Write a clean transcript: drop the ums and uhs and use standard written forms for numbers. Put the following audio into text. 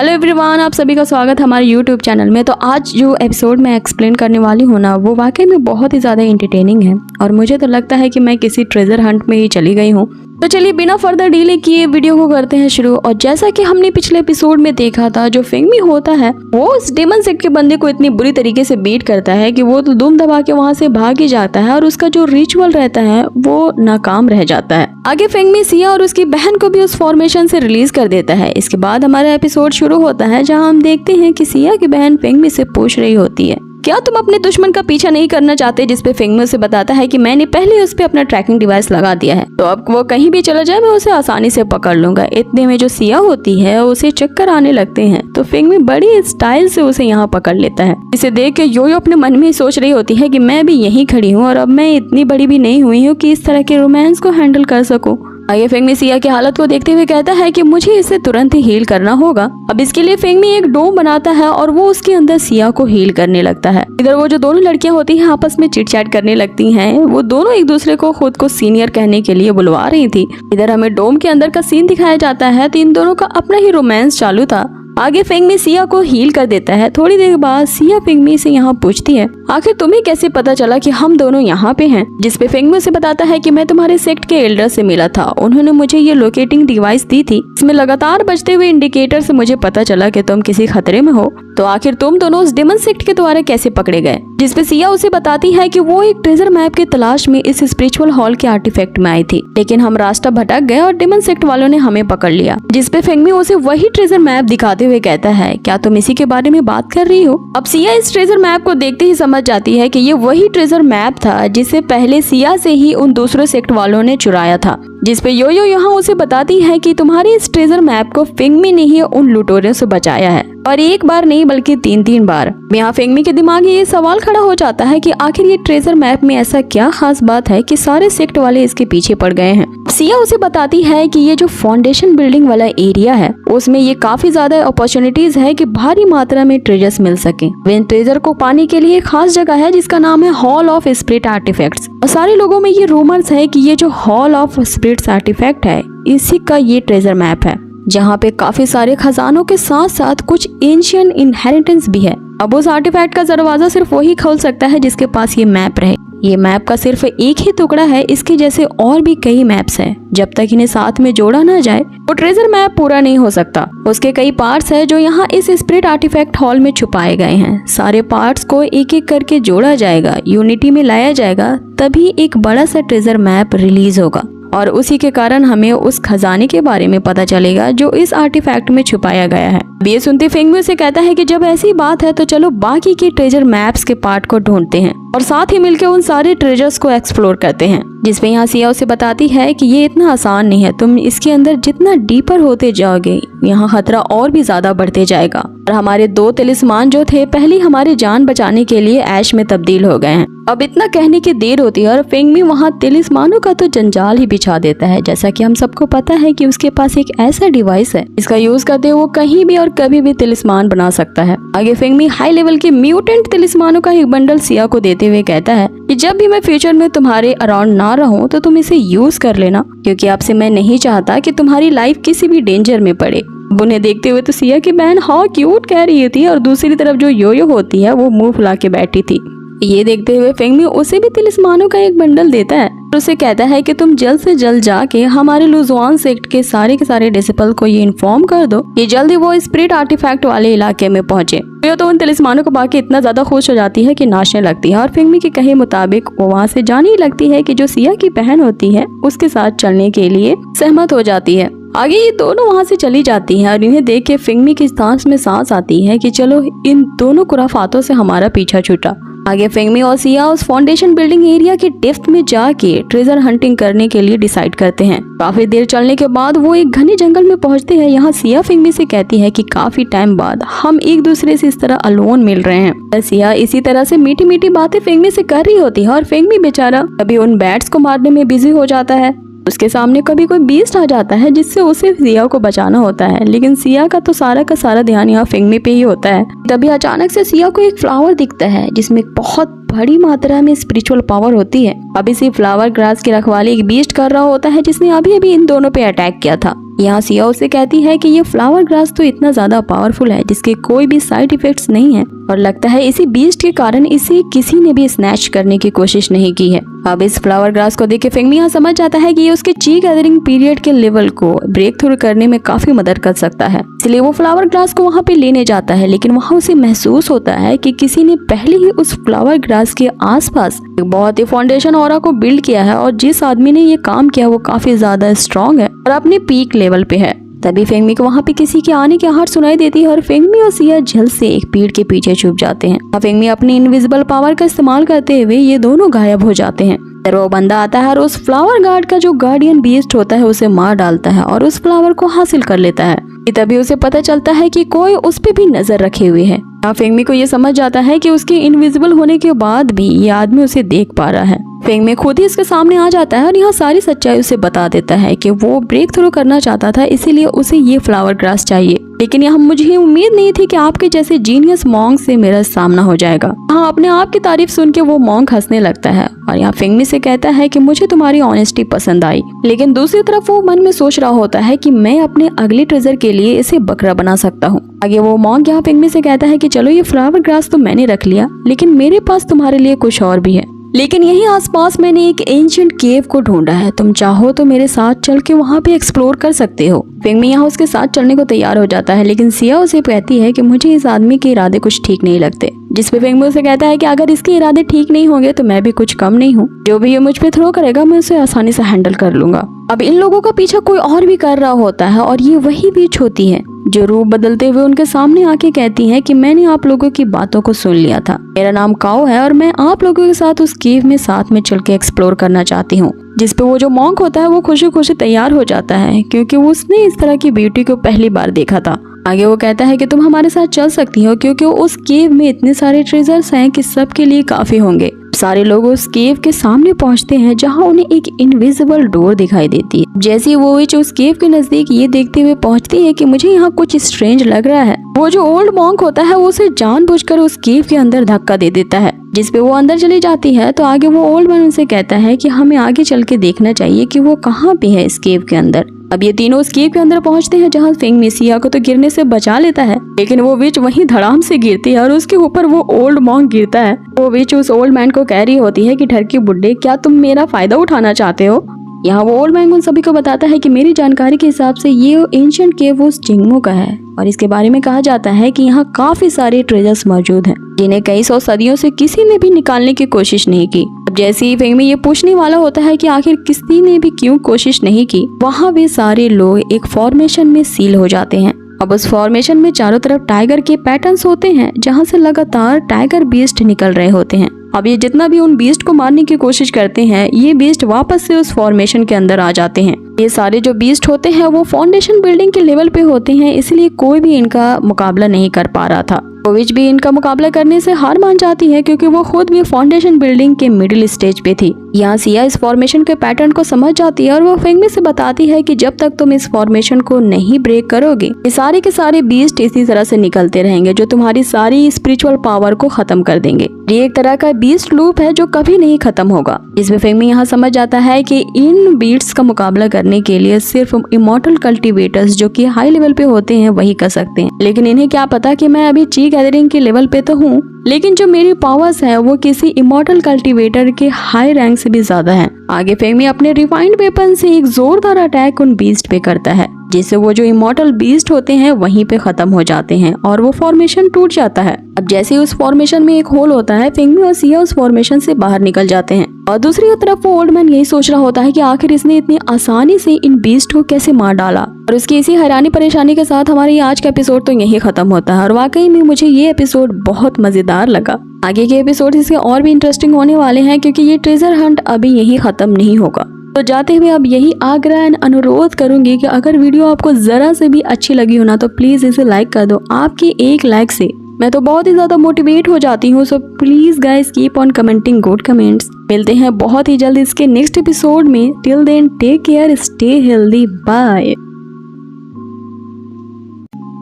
Hello everyone, आप सभी का स्वागत है हमारे यूट्यूब चैनल में। तो आज जो एपिसोड मैं एक्सप्लेन करने वाली हूँ ना, वो वाकई में बहुत ही ज़्यादा इंटरटेनिंग है और मुझे तो लगता है कि मैं किसी ट्रेजर हंट में ही चली गई हूँ। तो चलिए बिना फर्दर डिले किए वीडियो को करते हैं शुरू। और जैसा कि हमने पिछले एपिसोड में देखा था, जो फेंगमी होता है वो उस डेमन सेक्ट के बंदे को इतनी बुरी तरीके से बीट करता है कि वो तो दुम दबा के वहाँ से भाग ही जाता है और उसका जो रिचुअल रहता है वो नाकाम रह जाता है। आगे फेंगमी सिया और उसकी बहन को भी उस फॉर्मेशन से रिलीज कर देता है। इसके बाद हमारा एपिसोड शुरू होता है, जहाँ हम देखते हैं कि सिया की बहन फेंगमी से पूछ रही होती है, क्या तुम अपने दुश्मन का पीछा नहीं करना चाहते? जिसपे फेंगमी उसे बताता है कि मैंने पहले उस पे अपना ट्रैकिंग डिवाइस लगा दिया है, तो अब वो कहीं भी चला जाए मैं उसे आसानी से पकड़ लूंगा। इतने में जो सिया होती है उसे चक्कर आने लगते हैं, तो फेंगमी बड़ी स्टाइल से उसे यहाँ पकड़ लेता है। इसे देख के योयो अपने मन में सोच रही होती है कि मैं भी यहीं खड़ी हूँ और अब मैं इतनी बड़ी भी नहीं हुई हूँ कि इस तरह के रोमांस को हैंडल कर सकूँ। आगे फेंगमी सिया की हालत को देखते हुए कहता है कि मुझे इसे तुरंत ही हील करना होगा। अब इसके लिए फेंगमी एक डोम बनाता है और वो उसके अंदर सिया को हील करने लगता है। इधर वो जो दोनों लड़कियां होती हैं आपस में चिट चैट करने लगती हैं। वो दोनों एक दूसरे को खुद को सीनियर कहने के लिए बुलवा रही थी। इधर हमें डोम के अंदर का सीन दिखाया जाता है, तो इन दोनों का अपना ही रोमांस चालू था। आगे फेंगमी सिया को हील कर देता है। थोड़ी देर बाद सिया फेंगमी से यहाँ पूछती है, आखिर तुम्हें कैसे पता चला कि हम दोनों यहाँ पे हैं? जिसपे फेंगमी उसे बताता है कि मैं तुम्हारे सेक्ट के एल्डर से मिला था, उन्होंने मुझे ये लोकेटिंग डिवाइस दी थी। इसमें लगातार बजते हुए इंडिकेटर से मुझे पता चला कि तुम किसी खतरे में हो। तो आखिर तुम दोनों उस डेमन सेक्ट के द्वारा कैसे पकड़े गए? जिसपे सिया उसे बताती है कि वो एक ट्रेजर मैप की तलाश में इस स्पिरिचुअल हॉल के आर्टिफैक्ट में आई थी, लेकिन हम रास्ता भटक गए और डेमन सेक्ट वालों ने हमें पकड़ लिया। जिसपे फेंगमी उसे वही ट्रेजर मैप दिखाते हुए कहता है, क्या तुम इसी के बारे में बात कर रही हो? अब सिया इस ट्रेजर मैप को देखते ही समझ जाती है कि ये वही ट्रेजर मैप था जिसे पहले सिया से ही उन दूसरे सेक्ट वालों ने चुराया था। जिसपे योयो यहाँ उसे बताती है कि तुम्हारी इस ट्रेजर मैप को फेंगमी ने ही उन लुटेरों से बचाया है, और एक बार नहीं बल्कि 3 बार। यहाँ फेंगमी के दिमाग में ये सवाल खड़ा हो जाता है कि आखिर ये ट्रेजर मैप में ऐसा क्या खास बात है कि सारे सेक्ट वाले इसके पीछे पड़ गए हैं। सिया उसे बताती है कि ये जो फाउंडेशन बिल्डिंग वाला एरिया है उसमें ये काफी ज्यादा अपॉर्चुनिटीज है कि भारी मात्रा में ट्रेजर्स मिल सके। इन ट्रेजर को पाने के लिए खास जगह है जिसका नाम है हॉल ऑफ स्पिरिट आर्टिफैक्ट्स। और सारे लोगों में ये रूमर्स है कि ये जो हॉल ऑफ स्पिरिट्स आर्टिफैक्ट है इसी का ये ट्रेजर मैप है, जहाँ पे काफी सारे खजानों के साथ साथ कुछ एंशिएंट इनहेरिटेंस भी है। अब उस आर्टिफैक्ट का दरवाजा सिर्फ वही खोल सकता है जिसके पास ये मैप रहे। ये मैप का सिर्फ एक ही टुकड़ा है, इसके जैसे और भी कई मैप्स हैं। जब तक इन्हें साथ में जोड़ा ना जाए वो ट्रेजर मैप पूरा नहीं हो सकता। उसके कई पार्ट्स हैं जो यहाँ इस स्पिरिट आर्टिफैक्ट हॉल में छुपाए गए हैं। सारे पार्ट्स को एक एक करके जोड़ा जाएगा, यूनिटी में लाया जाएगा, तभी एक बड़ा सा ट्रेजर मैप रिलीज होगा और उसी के कारण हमें उस खजाने के बारे में पता चलेगा जो इस आर्टिफैक्ट में छुपाया गया है। ये सुनते फेंगमी उसे कहता है कि जब ऐसी बात है तो चलो बाकी के ट्रेजर मैप्स के पार्ट को ढूंढते हैं और साथ ही मिलकर उन सारे ट्रेजर्स को एक्सप्लोर करते हैं। जिसपे यहाँ सिया उसे बताती है कि ये इतना आसान नहीं है, तुम इसके अंदर जितना डीपर होते जाओगे यहाँ खतरा और भी ज्यादा बढ़ते जाएगा। और हमारे 2 तिलिस्मान जो थे पहले हमारी जान बचाने के लिए ऐश में तब्दील हो गए हैं। अब इतना कहने की देर होती है और फेंगमी वहाँ तिलिस्मानों का तो जंजाल ही बिछा देता है। जैसा कि हम सबको पता है कि उसके पास एक ऐसा डिवाइस है इसका यूज करते हुए वो कहीं भी और कभी भी तिलिस्मान बना सकता है। आगे फेंगमी हाई लेवल के म्यूटेंट तिलिस्मानों का एक बंडल सिया को देते हुए कहता है कि जब भी मैं फ्यूचर में तुम्हारे अराउंड ना रहूं तो तुम इसे यूज कर लेना, क्योंकि आपसे मैं नहीं चाहता कि तुम्हारी लाइफ किसी भी डेंजर में पड़े। उन्हें देखते हुए तो सिया की बहन हाँ क्यूट कह रही थी और दूसरी तरफ जो योयो होती है वो मुंह फुला के बैठी थी। ये देखते हुए फेंगमी उसे भी तिलिस्मानों का एक बंडल देता है और उसे कहता है कि तुम जल्द से जल्द जाके हमारे लुजुआन सेक्ट के सारे डिसिपल को ये इन्फॉर्म कर दो कि जल्दी वो स्पिरिट आर्टिफैक्ट वाले इलाके में पहुंचे। तो उन तिलिस्मानों को पाके इतना ज्यादा खुश हो जाती है कि नाचने लगती है और फेंगमी के कहे मुताबिक वो वहाँ से जाने लगती है कि जो सिया की बहन होती है उसके साथ चलने के लिए सहमत हो जाती है। आगे ये दोनों वहाँ से चली जाती हैं और इन्हें देख के फेंगमी की सांस में सांस आती है कि चलो इन दोनों खुराफातों से हमारा पीछा छूटा। आगे फेंगमी और सिया उस फाउंडेशन बिल्डिंग एरिया के डेप्थ में जाके ट्रेजर हंटिंग करने के लिए डिसाइड करते हैं। काफी देर चलने के बाद वो एक घने जंगल में पहुंचते हैं। यहाँ सिया फेंगमी से कहती है कि काफी टाइम बाद हम एक दूसरे से इस तरह अलोन मिल रहे हैं। सिया इसी तरह से मीठी मीठी बातें फेंगमी से कर रही होती है और फेंगमी बेचारा कभी उन बैट्स को मारने में बिजी हो जाता है। उसके सामने कभी कोई बीस्ट आ जाता है जिससे उसे सिया को बचाना होता है, लेकिन सिया का तो सारा का सारा ध्यान यहाँ फेंगमी पे ही होता है। तभी अचानक से सिया को एक फ्लावर दिखता है जिसमें बहुत बड़ी मात्रा में स्पिरिचुअल पावर होती है। अब इसी फ्लावर ग्रास की रखवाली एक बीस्ट कर रहा होता है जिसने अभी अभी इन दोनों पे अटैक किया था। यहाँ सिया उसे कहती है कि ये फ्लावर ग्रास तो इतना ज्यादा पावरफुल है जिसके कोई भी साइड इफेक्ट्स नहीं है और लगता है इसी बीस्ट के कारण इसे किसी ने भी स्नैच करने की कोशिश नहीं की है। अब इस फ्लावर ग्रास को देख के फेंगमी यहाँ समझ जाता है कि ये उसके ची गैदरिंग पीरियड के लेवल को ब्रेक थ्रू करने में काफी मदद कर सकता है, इसलिए वो फ्लावर ग्रास को वहाँ पे लेने जाता है। लेकिन वहाँ उसे महसूस होता है कि किसी ने पहले ही उस फ्लावर ग्रास के आसपास एक बहुत ही फाउंडेशन ऑरा को बिल्ड किया है और जिस आदमी ने ये काम किया वो काफी ज्यादा स्ट्रॉन्ग है और अपने पीक लेवल पे है। तभी फेंगमी को वहाँ पे किसी के आने की आहट सुनाई देती है और फेंगमी और सिया जल्द से एक पेड़ के पीछे छुप जाते हैं। फेंगमी अपनी इनविजिबल पावर का इस्तेमाल करते हुए ये दोनों गायब हो जाते हैं। फिर वो बंदा आता है और उस फ्लावर गार्ड का जो गार्डियन बीस्ट होता है उसे मार डालता है और उस फ्लावर को हासिल कर लेता है। तभी उसे पता चलता है कि कोई उस पे भी नजर रखे हुए है। फेंगमी को ये समझ जाता है कि उसके इनविजिबल होने के बाद भी ये आदमी उसे देख पा रहा है। फेंगमी खुद ही इसके सामने आ जाता है और यहाँ सारी सच्चाई उसे बता देता है कि वो ब्रेक थ्रू करना चाहता था, इसीलिए उसे ये फ्लावर ग्रास चाहिए। लेकिन यहाँ मुझे उम्मीद नहीं थी कि आपके जैसे जीनियस मॉन्क से मेरा सामना हो जाएगा। हाँ, अपने आप की तारीफ सुन के वो मॉन्क हंसने लगता है और यहाँ फेंगमी से कहता है कि मुझे तुम्हारी ऑनेस्टी पसंद आई। लेकिन दूसरी तरफ वो मन में सोच रहा होता है कि मैं अपने अगले ट्रेजर के लिए इसे बकरा बना सकता हूँ। आगे वो मॉन्क यहाँ फेंगमी से कहता है कि चलो ये फ्लावर ग्रास तो मैंने रख लिया, लेकिन मेरे पास तुम्हारे लिए कुछ और भी है। लेकिन यहीं आसपास मैंने एक एंशिएंट केव को ढूंढा है, तुम चाहो तो मेरे साथ चल के वहाँ पे एक्सप्लोर कर सकते हो। फेंगमी यहाँ उसके साथ चलने को तैयार हो जाता है, लेकिन सिया उसे कहती है कि मुझे इस आदमी के इरादे कुछ ठीक नहीं लगते। जिस पे फेंगमी उसे कहता है कि अगर इसके इरादे ठीक नहीं होंगे तो मैं भी कुछ कम नहीं हूँ, जो भी ये मुझ पे थ्रो करेगा मैं उसे आसानी से हैंडल कर लूंगा। अब इन लोगों का पीछा कोई और भी कर रहा होता है और ये वही बीच होती है जो रूप बदलते हुए उनके सामने आके कहती है कि मैंने आप लोगों की बातों को सुन लिया था, मेरा नाम काओ है और मैं आप लोगों के साथ उस केव में साथ में चल के एक्सप्लोर करना चाहती हूँ। जिस पे वो जो मॉन्क होता है वो खुशी खुशी तैयार हो जाता है क्योंकि उसने इस तरह की ब्यूटी को पहली बार देखा था। आगे वो कहता है कि तुम हमारे साथ चल सकती हो क्योंकि उस केव में इतने सारे ट्रेजर्स हैं कि सबके लिए काफी होंगे। सारे लोग उस केव के सामने पहुंचते हैं जहां उन्हें एक इनविजिबल डोर दिखाई देती है। जैसे ही वो विच उस केव के नजदीक ये देखते हुए पहुंचती है कि मुझे यहाँ कुछ स्ट्रेंज लग रहा है, वो जो ओल्ड मॉन्क होता है वो उसे जानबूझकर उस केव के अंदर धक्का दे देता है, जिसपे वो अंदर चली जाती है। तो आगे वो ओल्ड मैन उनसे कहता है कि हमें आगे चल के देखना चाहिए कि वो कहाँ पे है इस केव के अंदर। अब ये तीनों उस केव के अंदर पहुंचते हैं जहाँ फेंगमी सिया को तो गिरने से बचा लेता है, लेकिन वो विच वहीं धड़ाम से गिरती है और उसके ऊपर वो ओल्ड मॉन्क गिरता है। वो विच उस ओल्ड मैन को कह रही होती है कि ठरकी बुड्ढे, क्या तुम मेरा फायदा उठाना चाहते हो? यहाँ वो ओल्ड मैन उन सभी को बताता है कि मेरी जानकारी के हिसाब से ये एंशिएंट केव उस जिंगमो का है और इसके बारे में कहा जाता है कि यहाँ काफी सारे ट्रेजर्स मौजूद हैं जिन्हें कई सौ सदियों से किसी ने भी निकालने की कोशिश नहीं की। अब जैसे ही फेंगमी ये पूछने वाला होता है कि आखिर किसी ने भी क्यों कोशिश नहीं की, वहाँ वे सारे लोग एक फॉर्मेशन में सील हो जाते हैं। अब उस फॉर्मेशन में चारों तरफ टाइगर के पैटर्न्स होते हैं जहाँ से लगातार टाइगर बीस्ट निकल रहे होते हैं। अब ये जितना भी उन बीस्ट को मारने की कोशिश करते हैं ये बीस्ट वापस से उस फॉर्मेशन के अंदर आ जाते हैं। ये सारे जो बीस्ट होते हैं वो फाउंडेशन बिल्डिंग के लेवल पे होते हैं, इसलिए कोई भी इनका मुकाबला नहीं कर पा रहा था। विच भी इनका मुकाबला करने से हार मान जाती है क्योंकि वो खुद भी फाउंडेशन बिल्डिंग के मिडिल स्टेज पे थी। यहाँ सिया इस फॉर्मेशन के पैटर्न को समझ जाती है और वो फेंगमी से बताती है कि जब तक तुम इस फॉर्मेशन को नहीं ब्रेक करोगे ये सारे के सारे बीस्ट इसी तरह से निकलते रहेंगे जो तुम्हारी सारी स्पिरिचुअल पावर को खत्म कर देंगे। ये एक तरह का बीस्ट लूप है जो कभी नहीं खत्म होगा। जिसमें फेंगमी यहाँ समझ जाता है कि इन बीट्स का मुकाबला करने के लिए सिर्फ इमॉर्टल कल्टिवेटर्स जो कि हाई लेवल पे होते हैं वही कर सकते हैं। लेकिन इन्हें क्या पता कि मैं अभी ची गैदरिंग के लेवल पे तो हूँ, लेकिन जो मेरी पावर्स है वो किसी इमॉर्टल कल्टिवेटर के हाई रैंक से भी ज्यादा है। आगे फेंगमी अपने रिफाइंड वेपन से एक जोरदार अटैक उन बीस्ट पे करता है जिससे वो जो इमॉर्टल बीस्ट होते हैं वहीं पे खत्म हो जाते हैं और वो फॉर्मेशन टूट जाता है। अब जैसे ही उस फॉर्मेशन में एक होल होता है फेंगमी और सिया उस फॉर्मेशन से बाहर निकल जाते हैं और दूसरी तरफ वो ओल्ड मैन यही सोच रहा होता है कि आखिर इसने इतनी आसानी से इन बीस्ट को कैसे मार डाला। और उसकी इसी हैरानी परेशानी के साथ हमारा ये आज का एपिसोड तो यही खत्म होता है और वाकई में मुझे ये एपिसोड बहुत मजेदार लगा। आगे के एपिसोड इसके और भी इंटरेस्टिंग होने वाले हैं क्योंकि ये ट्रेजर हंट अभी यही खत्म नहीं होगा। तो जाते हुए अब यही आग्रह अनुरोध करूंगी कि अगर वीडियो आपको जरा से भी अच्छी लगी हो ना तो प्लीज इसे लाइक कर दो। आपके एक लाइक से मैं तो बहुत ही ज्यादा मोटिवेट हो जाती हूँ। So please guys keep on commenting good comments. मिलते हैं बहुत ही जल्द इसके नेक्स्ट एपिसोड में। Till then take care, stay healthy, bye.